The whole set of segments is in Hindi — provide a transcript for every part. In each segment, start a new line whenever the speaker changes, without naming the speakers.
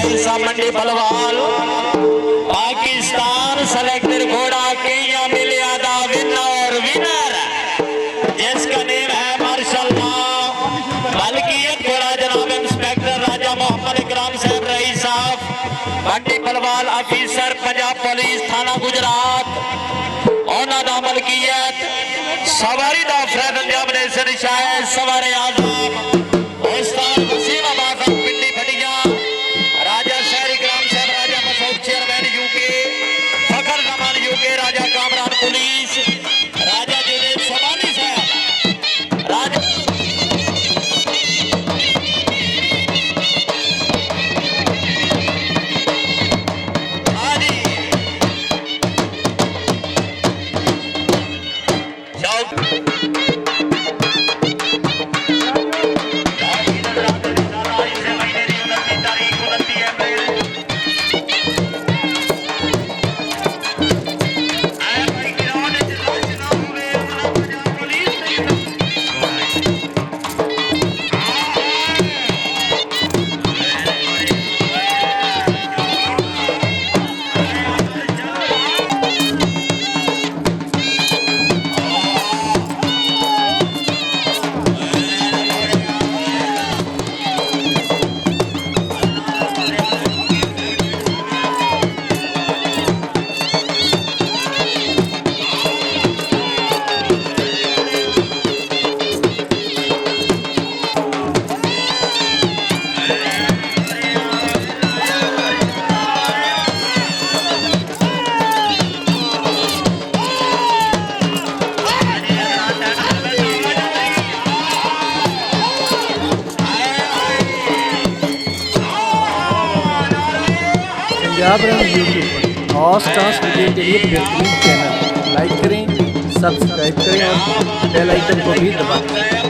रईसा मंडी बलवाल पाकिस्तान सेलेक्टेड घोड़ा केया मिल यादव विनर जिसका नेम है मार्शल मलकियत घोड़ा जनाब इंस्पेक्टर राजा मोहम्मद इकराम साहब रईसा मंडी बलवाल ऑफिसर पंजाब पुलिस थाना गुजरात ओना दा मलकियत सवारी दा फरद अंजाम ने शायद सवारे आजम उस्ताद वसीम अब्बास पिंडी फटिया राजा शहरी ग्राम साहब राजा मसूद चेयरमैन यूके फखर जमान यूके राजा कामरान पुलिस राजा जुनेद सबानी साहब राजा
पंजाब रंग यूट्यूब और स्टार्स वीडियो के लिए बेहतरीन चैनल लाइक करें, सब्सक्राइब करें और बेल आइकन को भी दबाएं।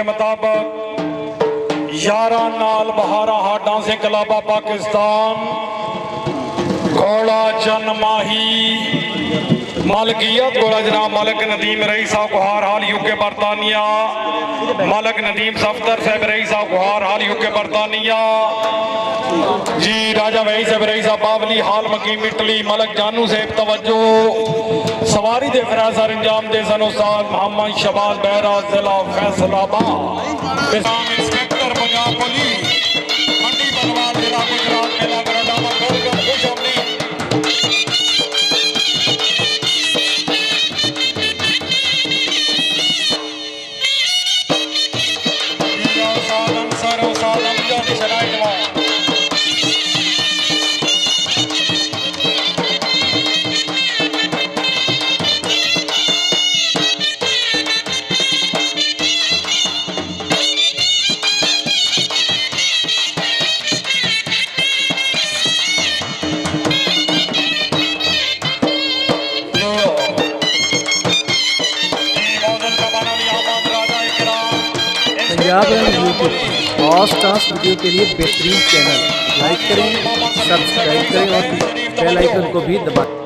के मुताबिक 11 नाल बहारा हाडा से कलाबा पाकिस्तान घोड़ा चन माही मालकियत घोड़ा जनाब मलक नदीम रईस साहब को हार हाल यूके बरतानिया मलक नदीम सफ्तर साहब रईस साहब को हार हाल यूके बरतानिया जी राजा वही साहब रईस साहब बावली हाल मकीम इटली मलक जानू साहब तवज्जो सवारी दे फरासर अंजाम दे सन उस्ताद मोहम्मद शबाज बहरा जिला फैसलाबाद इंस्पेक्टर पंजाब पुलिस मंडी बलवाल जिला गुजरात मेला गरडामा गोलगम खुश अपनी
पंजाब रंग यूट्यूब और स्टार्स वीडियो के लिए बेहतरीन चैनल लाइक करें, सब्सक्राइब करें और बेल आइकन को भी दबाएं।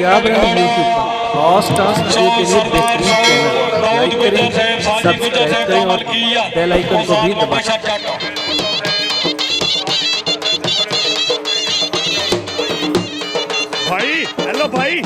पंजाब रन यूट्यूब पर हॉर्स टास्क वीडियो के लिए बेहतरीन चैनल। लाइक करें, सब्सक्राइब करें और बेल आइकन को भी दबाएं।
भाई हेलो भाई